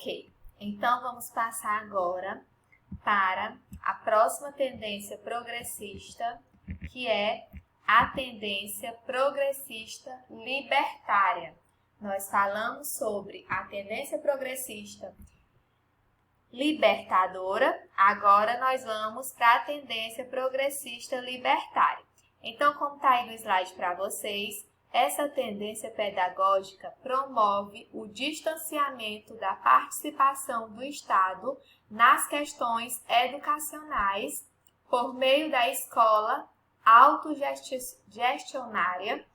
Ok, então vamos passar agora para a próxima tendência progressista, que é a tendência progressista libertária. Nós falamos sobre a tendência progressista libertadora, agora nós vamos para a tendência progressista libertária. Então, como está aí no slide para vocês, essa tendência pedagógica promove o distanciamento da participação do Estado nas questões educacionais por meio da escola autogestionária,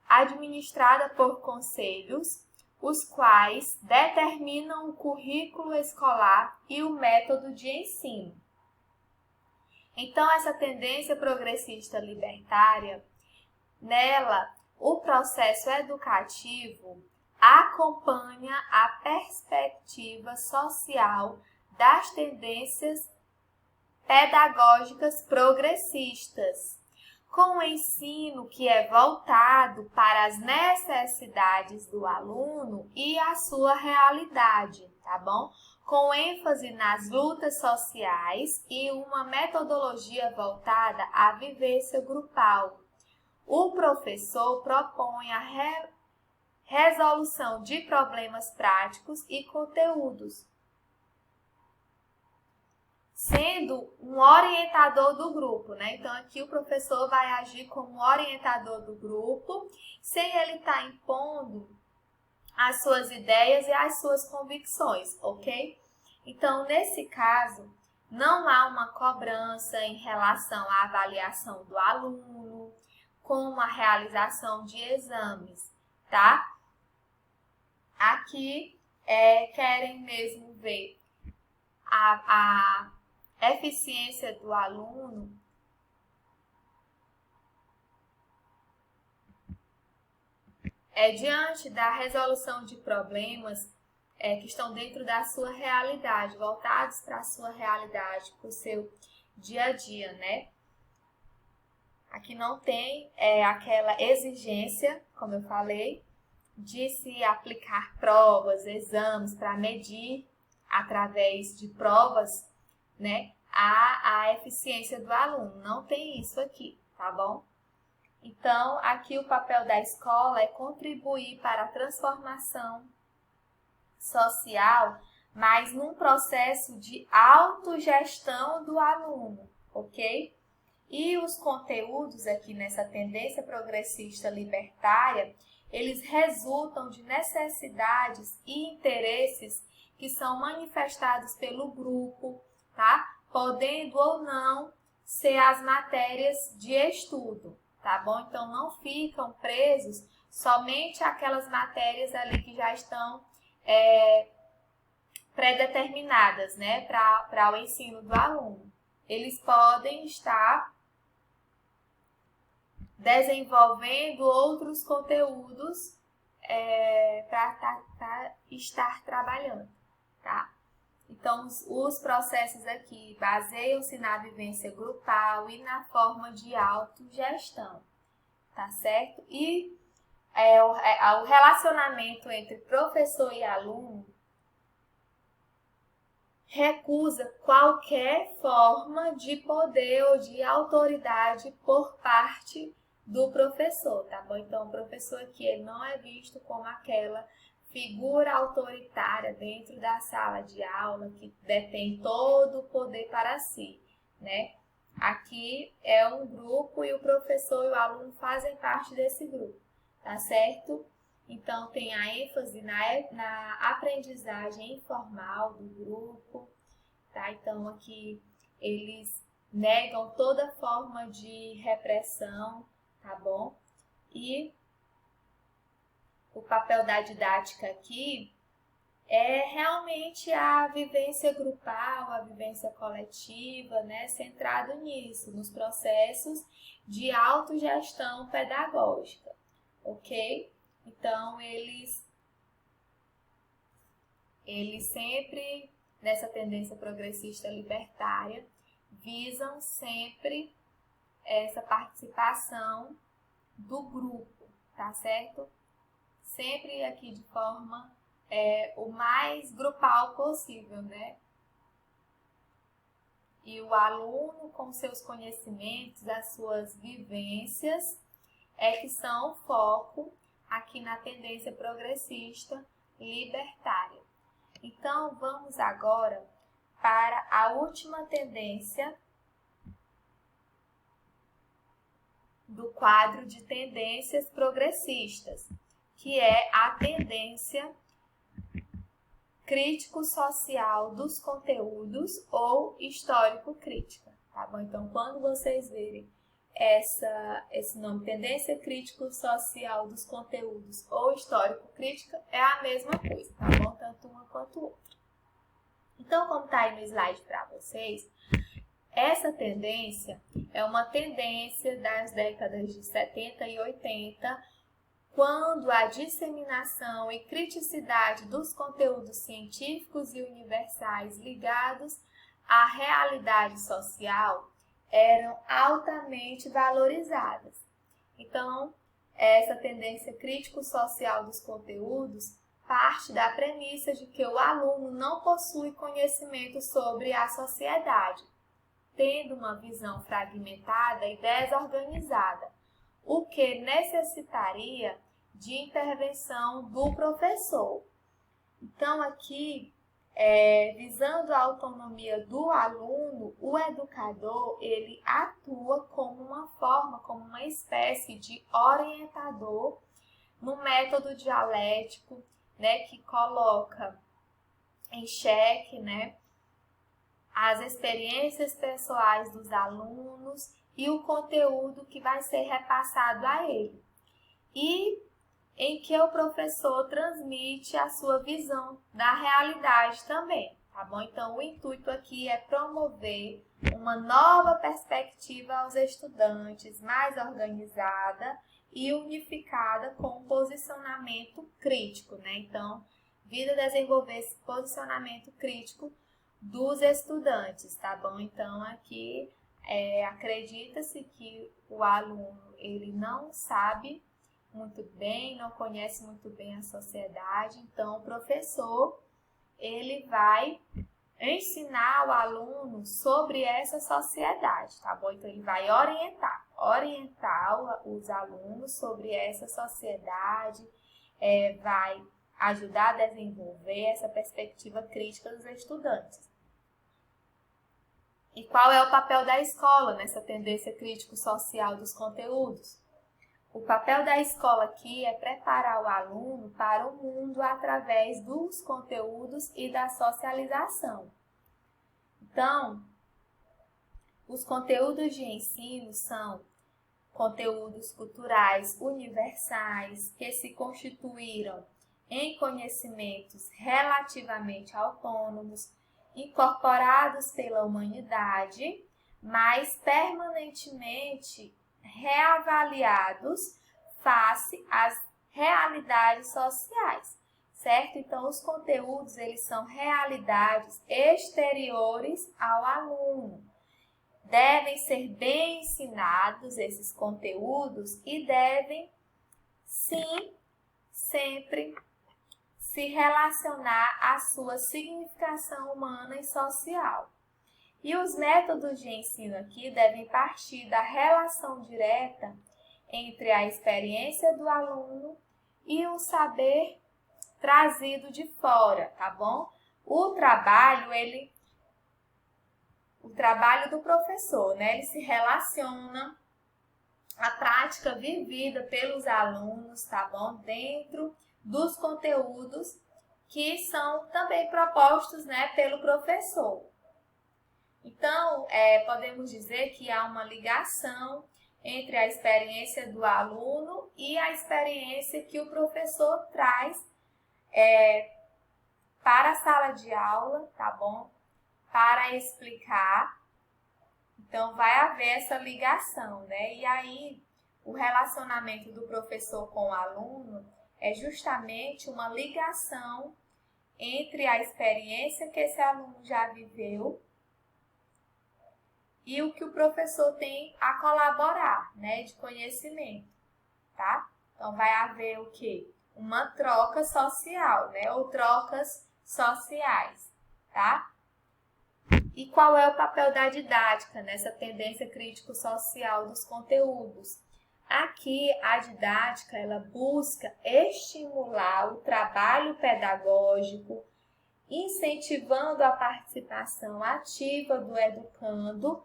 administrada por conselhos, os quais determinam o currículo escolar e o método de ensino. Então, essa tendência progressista libertária, nela, o processo educativo acompanha a perspectiva social das tendências pedagógicas progressistas, com o ensino que é voltado para as necessidades do aluno e a sua realidade, tá bom? Com ênfase nas lutas sociais e uma metodologia voltada à vivência grupal. O professor propõe a resolução de problemas práticos e conteúdos, sendo um orientador do grupo, né? Então, aqui o professor vai agir como orientador do grupo, sem ele estar impondo as suas ideias e as suas convicções, ok? Então, nesse caso, não há uma cobrança em relação à avaliação do aluno, como a realização de exames, tá? Aqui, querem mesmo ver a eficiência do aluno diante da resolução de problemas que estão dentro da sua realidade, voltados para a sua realidade, para o seu dia a dia, né? Aqui não tem aquela exigência, como eu falei, de se aplicar provas, exames para medir através de provas, né, a eficiência do aluno. Não tem isso aqui, tá bom? Então, aqui o papel da escola é contribuir para a transformação social, mas num processo de autogestão do aluno, ok? E os conteúdos aqui nessa tendência progressista libertária, eles resultam de necessidades e interesses que são manifestados pelo grupo, tá? Podendo ou não ser as matérias de estudo, tá bom? Então, não ficam presos somente aquelas matérias ali que já estão pré-determinadas, né, para o ensino do aluno. Eles podem estar desenvolvendo outros conteúdos para estar trabalhando, tá? Então, os processos aqui baseiam-se na vivência grupal e na forma de autogestão, tá certo? E o relacionamento entre professor e aluno recusa qualquer forma de poder ou de autoridade por parte do professor, tá bom? Então, o professor aqui ele não é visto como aquela figura autoritária dentro da sala de aula que detém todo o poder para si, né? Aqui é um grupo e o professor e o aluno fazem parte desse grupo, tá certo? Então, tem a ênfase na aprendizagem informal do grupo, tá? Então, aqui eles negam toda forma de repressão, tá bom? E o papel da didática aqui é realmente a vivência grupal, a vivência coletiva, né? Centrado nisso, nos processos de autogestão pedagógica, ok? Então, eles sempre, nessa tendência progressista libertária, visam sempre essa participação do grupo, tá certo? sempre aqui de forma o mais grupal possível, né? E o aluno, com seus conhecimentos, as suas vivências, que são o foco aqui na tendência progressista libertária. Então, vamos agora para a última tendência do quadro de tendências progressistas, que é a tendência crítico-social dos conteúdos ou histórico-crítica, tá bom? Então, quando vocês verem esse nome, tendência crítico-social dos conteúdos ou histórico-crítica, é a mesma coisa, tá bom? Tanto uma quanto outra. Então, como está aí no slide para vocês, essa tendência é uma tendência das décadas de 70 e 80, quando a disseminação e criticidade dos conteúdos científicos e universais ligados à realidade social eram altamente valorizadas. Então, essa tendência crítico-social dos conteúdos parte da premissa de que o aluno não possui conhecimento sobre a sociedade, tendo uma visão fragmentada e desorganizada, o que necessitaria de intervenção do professor. Então, aqui, visando a autonomia do aluno, o educador, ele atua como uma espécie de orientador no método dialético, né, que coloca em xeque, né, as experiências pessoais dos alunos e o conteúdo que vai ser repassado a ele. E em que o professor transmite a sua visão da realidade também, tá bom? Então, o intuito aqui é promover uma nova perspectiva aos estudantes, mais organizada e unificada com um posicionamento crítico, né? Então, visa desenvolver esse posicionamento crítico dos estudantes, tá bom? Então, aqui acredita-se que o aluno ele não sabe muito bem, não conhece muito bem a sociedade, então o professor ele vai ensinar o aluno sobre essa sociedade, tá bom? Então ele vai orientar os alunos sobre essa sociedade, vai ajudar a desenvolver essa perspectiva crítica dos estudantes. E qual é o papel da escola nessa tendência crítico-social dos conteúdos? O papel da escola aqui é preparar o aluno para o mundo através dos conteúdos e da socialização. Então, os conteúdos de ensino são conteúdos culturais universais que se constituíram em conhecimentos relativamente autônomos, incorporados pela humanidade, mas permanentemente reavaliados face às realidades sociais, certo? Então, os conteúdos, eles são realidades exteriores ao aluno. Devem ser bem ensinados esses conteúdos e devem, sim, sempre se relacionar à sua significação humana e social. E os métodos de ensino aqui devem partir da relação direta entre a experiência do aluno e o saber trazido de fora, tá bom? O trabalho do professor, né? Ele se relaciona à prática vivida pelos alunos, tá bom? Dentro dos conteúdos que são também propostos, né, pelo professor. Então, podemos dizer que há uma ligação entre a experiência do aluno e a experiência que o professor traz para a sala de aula, tá bom? Para explicar. Então, vai haver essa ligação, né? E aí, o relacionamento do professor com o aluno é justamente uma ligação entre a experiência que esse aluno já viveu e o que o professor tem a colaborar, né, de conhecimento, tá? Então, vai haver o quê? uma troca social, né? Ou trocas sociais, tá? E qual é o papel da didática nessa tendência crítico-social dos conteúdos? Aqui, a didática, ela busca estimular o trabalho pedagógico, incentivando a participação ativa do educando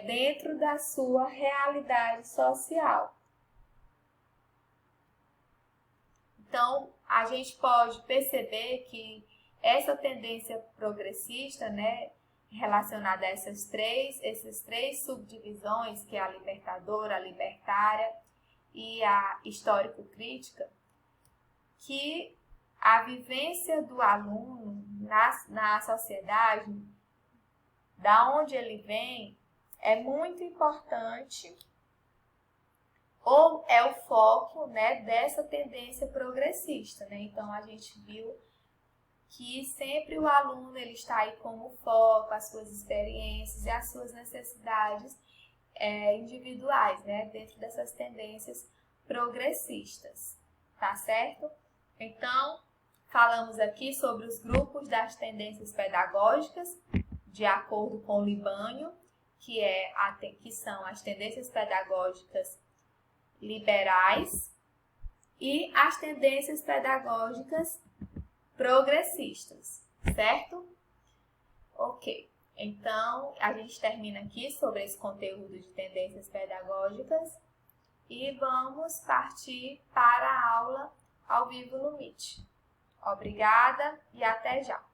dentro da sua realidade social. Então, a gente pode perceber que essa tendência progressista, né, relacionada a essas três subdivisões, que é a libertadora, a libertária e a histórico-crítica, que a vivência do aluno na sociedade, da onde ele vem, é muito importante, ou é o foco, né, dessa tendência progressista, né? Então, a gente viu que sempre o aluno ele está aí como foco, as suas experiências e as suas necessidades individuais, né, dentro dessas tendências progressistas, tá certo? Então, falamos aqui sobre os grupos das tendências pedagógicas, de acordo com Libânio, que são as tendências pedagógicas liberais e as tendências pedagógicas progressistas, certo? Ok, então a gente termina aqui sobre esse conteúdo de tendências pedagógicas e vamos partir para a aula ao vivo no Meet. Obrigada e até já!